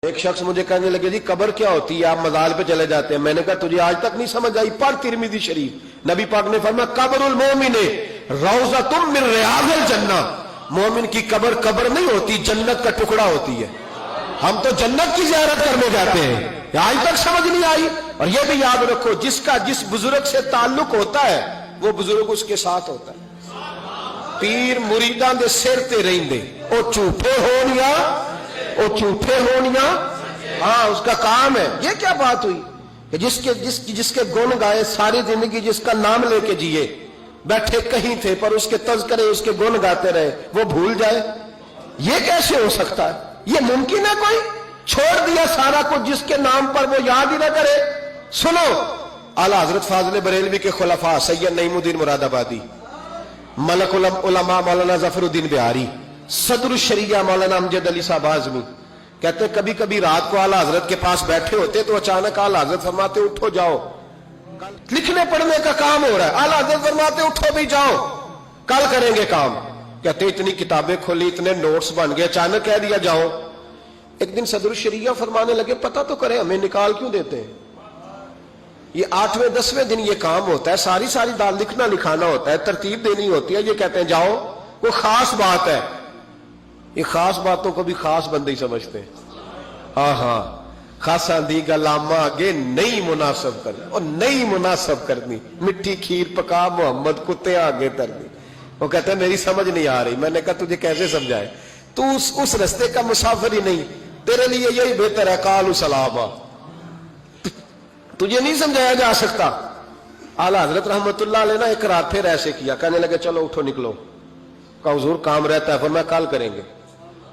ایک شخص مجھے کہنے لگے جی قبر کیا ہوتی ہے، آپ مزار پہ چلے جاتے ہیں. میں نے کہا تجھے آج تک نہیں سمجھ آئی؟ پڑھ ترمذی شریف. نبی پاک نے فرمایا قبر المومن روضۃ من ریاض الجنہ. مومن کی قبر قبر نہیں ہوتی، جنت کا ٹکڑا ہوتی ہے. ہم تو جنت کی زیارت کرنے جاتے ہیں، آج تک سمجھ نہیں آئی. اور یہ بھی یاد رکھو، جس کا جس بزرگ سے تعلق ہوتا ہے وہ بزرگ اس کے ساتھ ہوتا ہے. پیر مریداں دے سر تے رہندے، او جھوٹے ہون یا او جھوٹے ہون یا ہاں اس کا کام ہے. یہ کیا بات ہوئی کہ جس کے گن گائے، ساری زندگی جس کا نام لے کے جیے، بیٹھے کہیں تھے پر اس کے تذکرے اس کے گن گاتے رہے، وہ بھول جائے؟ یہ کیسے ہو سکتا ہے؟ یہ ممکن ہے؟ کوئی چھوڑ دیا سارا کچھ جس کے نام پر وہ یاد ہی نہ کرے. سنو، اعلیٰ حضرت فاضل بریلوی کے خلفاء سید نعیم الدین مراد آبادی، ملک العلماء مولانا ظفر الدین بہاری، صدر الشریعہ مولانا امجد علی صاحب اعظمی کہتے ہیں کبھی کبھی رات کو اعلیٰ حضرت کے پاس بیٹھے ہوتے تو اچانک اعلیٰ حضرت فرماتے اٹھو جاؤ، لکھنے پڑھنے کا کام ہو رہا ہے. اعلیٰ حضرت فرماتے اٹھو بھی جاؤ، کل کریں گے کام. کہتے اتنی کتابیں کھولی، اتنے نوٹس بن گئے، اچانک کہہ دیا جاؤ. ایک دن صدر الشریعہ فرمانے لگے پتہ تو کریں ہمیں نکال کیوں دیتے ہیں؟ یہ 8ویں 10ویں دن یہ کام ہوتا ہے، ساری دال لکھنا لکھانا ہوتا ہے، ترتیب دینی ہوتی ہے. یہ کہتے ہیں جاؤ، وہ خاص بات ہے. یہ خاص باتوں کو بھی خاص بندے ہی سمجھتے ہیں. ہاں خاصا دی گلاما آگے نہیں مناسب کرنی، اور نہیں مناسب کرنی، مٹھی کھیر پکا محمد کتے آگے ترنی. وہ کہتے ہیں میری سمجھ نہیں آ رہی. میں نے کہا تجھے کیسے سمجھائے؟ تو اس رستے کا مسافر ہی نہیں، تیرے لیے یہی بہتر ہے قالوا سلاما. تجھے نہیں سمجھایا جا سکتا. اعلیٰ حضرت رحمت اللہ علیہ نے ایک رات پھر ایسے کیا، کہنے لگے چلو اٹھو نکلو. کہا حضور کام رہتا ہے. فرمایا کل کریں گے.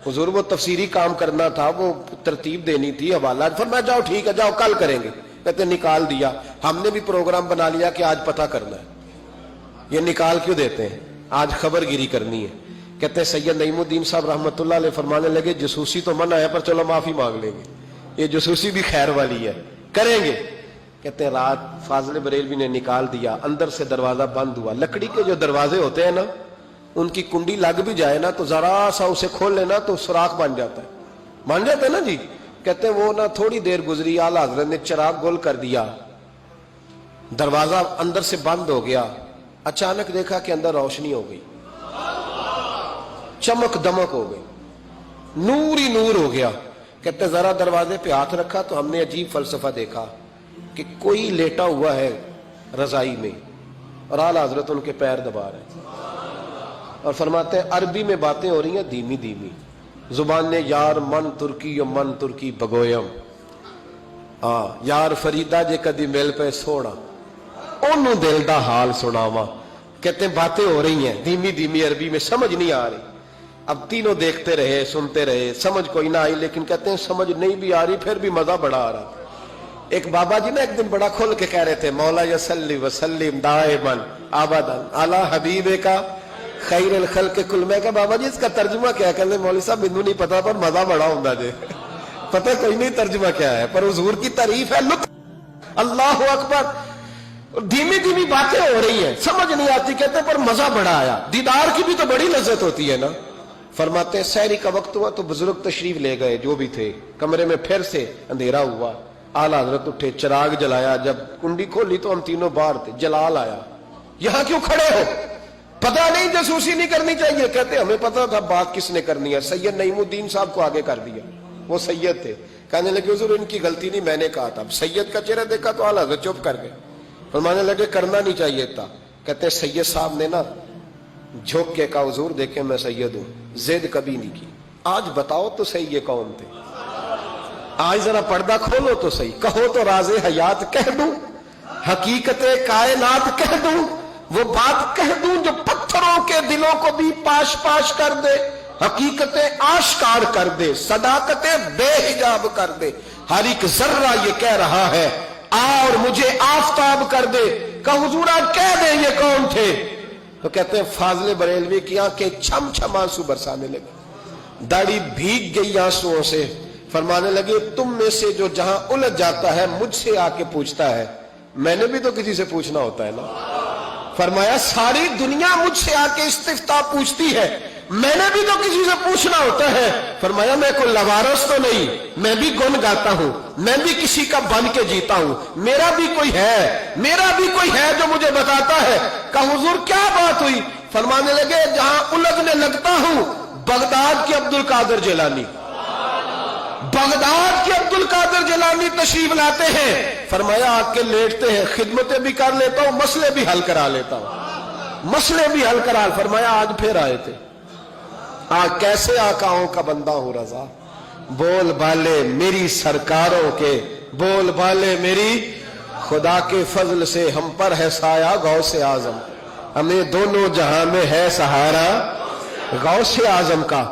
حضور وہ تفسیری کام کرنا تھا، وہ ترتیب دینی تھی، حوالہ. فرمایا جاؤ ٹھیک ہے جاؤ کل کریں گے. کہتے نکال دیا. ہم نے بھی پروگرام بنا لیا کہ آج پتہ کرنا ہے. یہ نکال کیوں دیتے ہیں؟ آج خبر گیری کرنی ہے. کہتے ہیں سید نعیم الدین صاحب رحمت اللہ علیہ فرمانے لگے جاسوسی تو منع ہے پر چلو معافی مانگ لیں گے، یہ جاسوسی بھی خیر والی ہے، کریں گے. کہتے ہیں رات فاضل بریلوی نے نکال دیا. اندر سے دروازہ بند ہوا. لکڑی کے جو دروازے ہوتے ہیں نا، ان کی کنڈی لگ بھی جائے نا تو ذرا سا اسے کھول لینا تو سوراخ بن جاتا ہے، مان جاتا ہے نا جی. کہتے ہیں وہ نا تھوڑی دیر گزری، اعلیٰ حضرت نے چراغ گول کر دیا، دروازہ اندر سے بند ہو گیا. اچانک دیکھا کہ اندر روشنی ہو گئی، چمک دمک ہو گئی، نور ہی نور ہو گیا. کہتے ذرا دروازے پہ ہاتھ رکھا تو ہم نے عجیب فلسفہ دیکھا کہ کوئی لیٹا ہوا ہے رضائی میں اور اعلیٰ حضرت ان کے پیر دبا رہے ہیں اور فرماتے ہیں عربی میں باتیں ہو رہی ہیں دھیمی دھیمی. زبان نے یار من ترکی من ترکی بگویم، یار فریدا جے کدی مل پہ سونا انہوں دل دا حال سناوا. کہتے ہیں باتیں ہو رہی ہیں دھیمی دھیمی عربی میں، سمجھ نہیں آ رہی. اب تینوں دیکھتے رہے سنتے رہے، سمجھ کوئی نہ آئی. لیکن کہتے ہیں سمجھ نہیں بھی آ رہی پھر بھی مزہ بڑا آ رہا. ایک بابا جی نا ایک دن بڑا کھول کے کہہ رہے تھے مولا یصلی وسلم دائما ابدا علی حبیب کا خیر الخلق کل. میں کہا بابا جی اس کا ترجمہ کیا ہے؟ کہتے مولوی صاحب مینوں نہیں پتا پر مزہ بڑا ہوندا جے. پتہ کوئی نہیں ترجمہ کیا ہے، پر حضور کی تعریف ہے، لطف. اللہ اکبر. دھیمی دھیمی باتیں ہو رہی ہیں، سمجھ نہیں آتی. کہتے پر مزہ بڑا آیا. دیدار کی بھی تو بڑی لذت ہوتی ہے نا. فرماتے ہیں سحری کا وقت ہوا تو بزرگ تشریف لے گئے جو بھی تھے. کمرے میں پھر سے اندھیرا ہوا. اعلیٰ حضرت اٹھے، چراغ جلایا. جب کنڈی کھولی تو ہم تینوں باہر تھے. جلال آیا، یہاں کیوں کھڑے ہو؟ پتہ نہیں جاسوسی نہیں کرنی چاہیے. کہتے ہمیں پتہ تھا بات کس نے کرنی ہے. سید نعیم الدین صاحب کو آگے کر دیا، وہ سید تھے. کہنے لگے حضور ان کی غلطی نہیں، میں نے کہا تھا. سید کا چہرہ دیکھا تو اعلیٰ حضرت چپ کر گئے. فرمانے لگے کرنا نہیں چاہیے تھا. کہتے سید صاحب نے نا جھوک کے کہا حضور دیکھیں میں سید ہوں، زد کبھی نہیں کی. آج بتاؤ تو صحیح یہ کون تھے؟ آج ذرا پردہ کھولو تو صحیح. کہو تو راز حیات کہہ دوں، حقیقت کائنات کہہ دوں، وہ بات کہہ دوں جو پتھروں کے دلوں کو بھی پاش پاش کر دے، حقیقتیں آشکار کر دے، صداقتیں بے حجاب کر دے. ہر ایک ذرہ یہ کہہ رہا ہے اور مجھے آفتاب کر دے. کہ حضور آپ کہہ دیں یہ کون تھے؟ تو کہتے ہیں فاضل بریلوی کی آنکھیں چھم چھم آنسو برسانے لگے، داڑھی بھیگ گئی آنسوؤں سے. فرمانے لگے تم میں سے جو جہاں الجھ جاتا ہے مجھ سے آ کے پوچھتا ہے، میں نے بھی تو کسی سے پوچھنا ہوتا ہے نا. فرمایا ساری دنیا مجھ سے آ کے استفتاء پوچھتی ہے، میں نے بھی تو کسی سے پوچھنا ہوتا ہے. فرمایا میں کوئی لوارث تو نہیں, میں بھی گن گاتا ہوں, میں بھی کسی کا بن کے جیتا ہوں, میرا بھی کوئی ہے جو مجھے بتاتا ہے. کہا حضور کیا بات ہوئی؟ فرمانے لگے جہاں الجھنے لگتا ہوں بغداد کے عبد القادر جیلانی, بغداد کے عبد القادر جیلانی تشریف لاتے ہیں. فرمایا آ کے لیٹتے ہیں, خدمتیں بھی کر لیتا ہوں, مسئلے بھی حل کرا لیتا ہوں, مسئلے بھی حل کرا. فرمایا آج پھر آئے تھے. کیسے آقاؤں کا بندہ ہوں رضا, بول بالے میری سرکاروں کے, بول بالے میری, خدا کے فضل سے ہم پر ہے سایہ غوث اعظم, ہمیں دونوں جہاں میں ہے سہارا غوث اعظم کا.